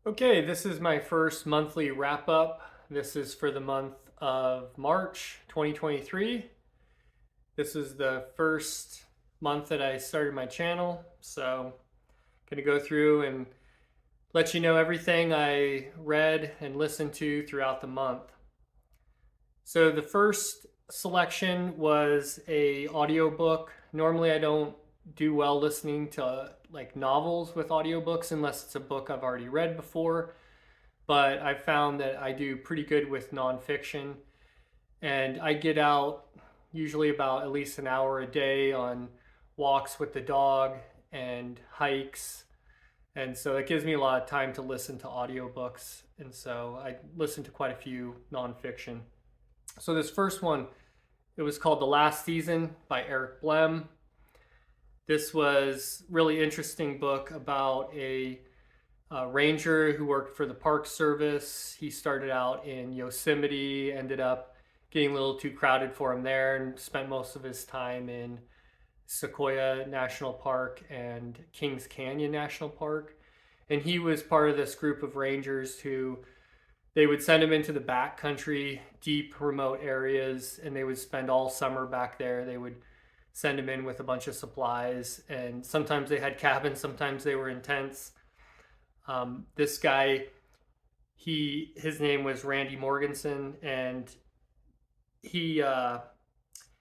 Okay, this is my first monthly wrap up. This is for the month of March 2023. This is the first month that I started my channel, so I'm going to go through and let you know everything I read and listened to throughout the month. So the first selection was a audiobook. Normally I don't do well listening to like novels with audiobooks unless it's a book I've already read before, but I've found that I do pretty good with nonfiction. And I get out usually about at least an hour a day on walks with the dog and hikes. And so it gives me a lot of time to listen to audiobooks. And so I listen to quite a few nonfiction. So this first one, it was called The Last Season by Eric Blem. This was really interesting book about a ranger who worked for the Park Service. He started out in Yosemite, ended up getting a little too crowded for him there, and spent most of his time in Sequoia National Park and Kings Canyon National Park. And he was part of this group of rangers who they would send him into the backcountry, deep, remote areas, and they would spend all summer back there. They would send him in with a bunch of supplies, and sometimes they had cabins, sometimes they were in tents. This guy, his name was Randy Morganson, and he uh,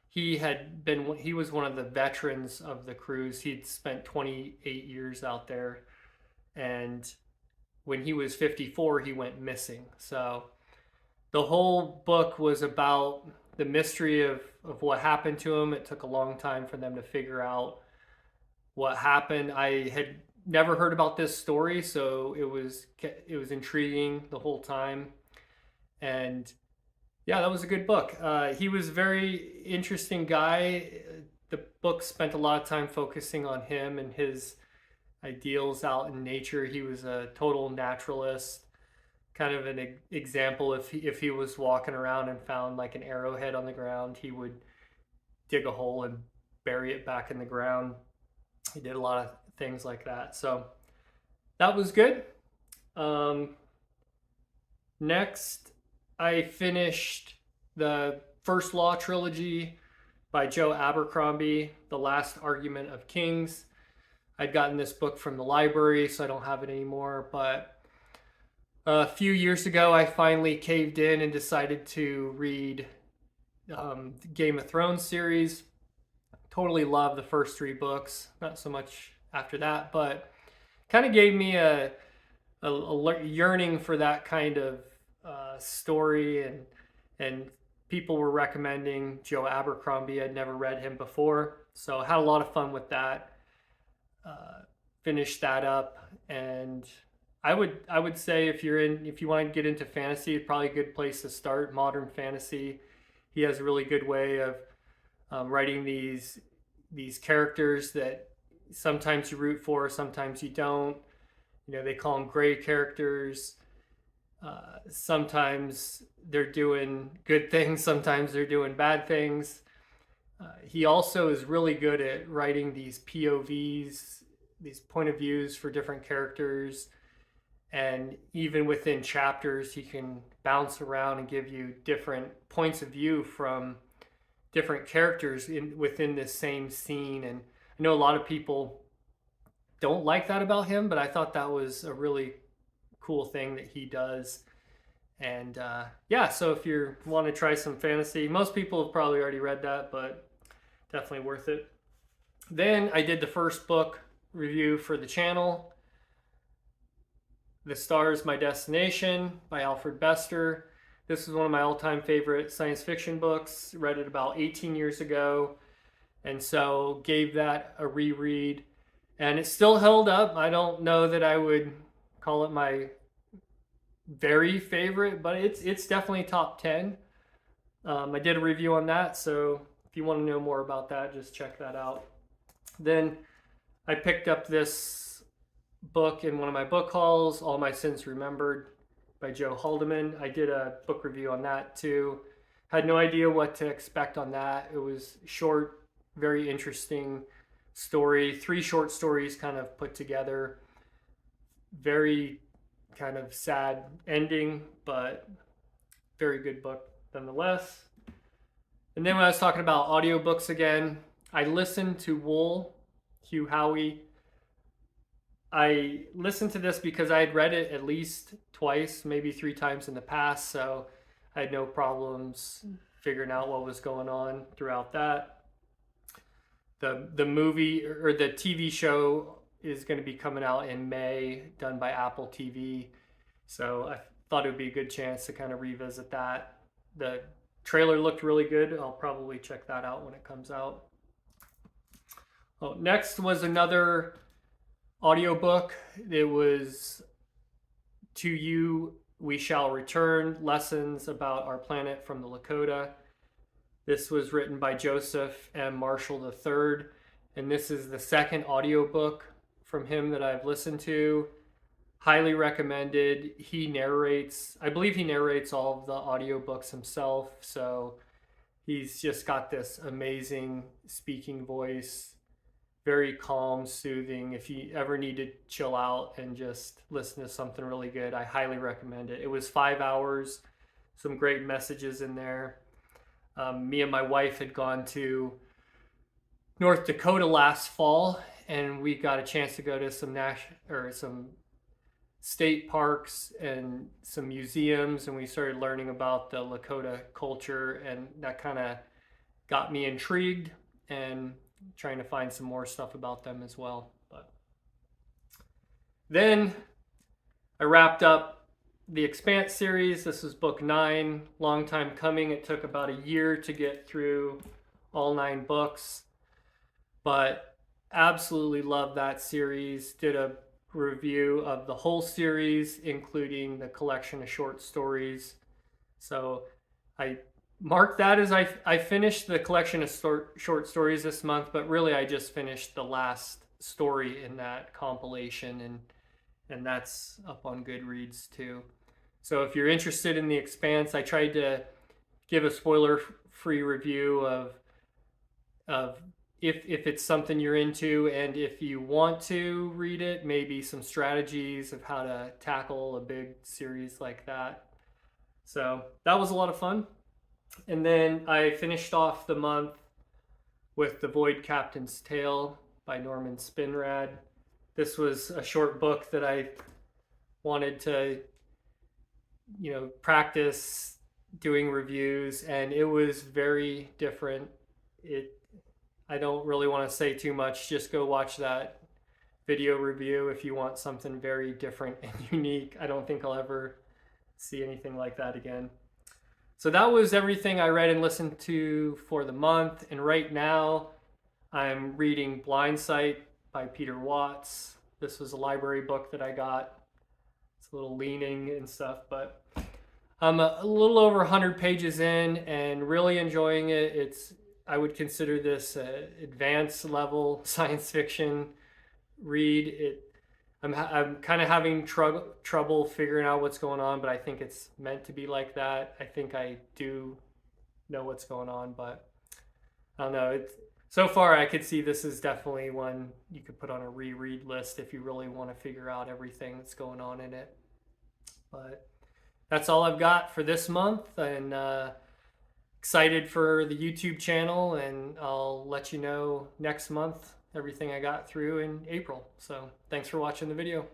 he was one of the veterans of the cruise. He'd spent 28 years out there, and when he was 54, he went missing. So the whole book was about the mystery of what happened to him. It took a long time for them to figure out what happened. I had never heard about this story, so it was intriguing the whole time. And yeah, that was a good book. He was a very interesting guy. The book spent a lot of time focusing on him and his ideals out in nature. He was a total naturalist, kind of an example. If he was walking around and found like an arrowhead on the ground, he would dig a hole and bury it back in the ground. He did a lot of things like that. So that was good. Um, Next, I finished the First Law trilogy by Joe Abercrombie, The Last Argument of Kings. I'd gotten this book from the library, so I don't have it anymore. But a few years ago, I finally caved in and decided to read the Game of Thrones series. Totally loved the first three books, not so much after that, but kind of gave me a yearning for that kind of story, and people were recommending Joe Abercrombie. I'd never read him before, so I had a lot of fun with that. Finished that up, and I would say if you want to get into fantasy, it's probably a good place to start. Modern fantasy. He has a really good way of writing these characters that sometimes you root for, sometimes you don't. They call them gray characters. Sometimes they're doing good things, sometimes they're doing bad things. He also is really good at writing these POVs, these point of views for different characters. And even within chapters, he can bounce around and give you different points of view from different characters within this same scene. And I know a lot of people don't like that about him, but I thought that was a really cool thing that he does. And yeah, so if you want to try some fantasy, most people have probably already read that, but definitely worth it. Then I did the first book review for the channel, The Stars My Destination by Alfred Bester. This is one of my all-time favorite science fiction books. Read it about 18 years ago, and so gave that a reread. And it still held up. I don't know that I would call it my very favorite, but it's definitely top 10. I did a review on that, so if you want to know more about that, just check that out. Then I picked up this book in one of my book hauls, All My Sins Remembered by Joe Haldeman. I did a book review on that too. Had no idea what to expect on that. It was short, very interesting story. Three short stories kind of put together. Very kind of sad ending, but very good book nonetheless. And then when I was talking about audiobooks again, I listened to Wool, Hugh Howey. I listened to this because I had read it at least twice, maybe 3 times in the past, so I had no problems figuring out what was going on throughout that. The movie or the TV show is going to be coming out in May, done by Apple TV. So I thought it would be a good chance to kind of revisit that. The trailer looked really good. I'll probably check that out when it comes out. Oh, next was another audiobook. It was To You We Shall Return, Lessons About Our Planet from the Lakota. This was written by Joseph M. Marshall III, and this is the second audiobook from him that I've listened to. Highly recommended. He narrates, I believe he narrates all of the audiobooks himself, so he's just got this amazing speaking voice, very calm, soothing. If you ever need to chill out and just listen to something really good, I highly recommend it. It was 5 hours, some great messages in there. Me and my wife had gone to North Dakota last fall, and we got a chance to go to some state parks and some museums, and we started learning about the Lakota culture, and that kind of got me intrigued and trying to find some more stuff about them as well. But then I wrapped up the Expanse series. This is book 9, long time coming. It took about a year to get through all 9 books, but absolutely love that series. Did a review of the whole series, including the collection of short stories. So I marked that as I finished the collection of short stories this month, but really I just finished the last story in that compilation, and that's up on Goodreads too. So if you're interested in The Expanse, I tried to give a spoiler-free review of if it's something you're into, and if you want to read it, maybe some strategies of how to tackle a big series like that. So that was a lot of fun. And then I finished off the month with The Void Captain's Tale by Norman Spinrad. This was a short book that I wanted to practice doing reviews, and it was very different. I don't really want to say too much. Just go watch that video review if you want something very different and unique. I don't think I'll ever see anything like that again. So that was everything I read and listened to for the month. And right now I'm reading Blind Sight by Peter Watts. This was a library book that I got. It's a little leaning and stuff, but I'm a little over 100 pages in and really enjoying it. I would consider this advanced level science fiction read. I'm kind of having trouble figuring out what's going on, but I think it's meant to be like that. I think I do know what's going on, but I don't know. So far, I could see this is definitely one you could put on a reread list if you really want to figure out everything that's going on in it. But that's all I've got for this month, and excited for the YouTube channel, and I'll let you know next month everything I got through in April. So thanks for watching the video.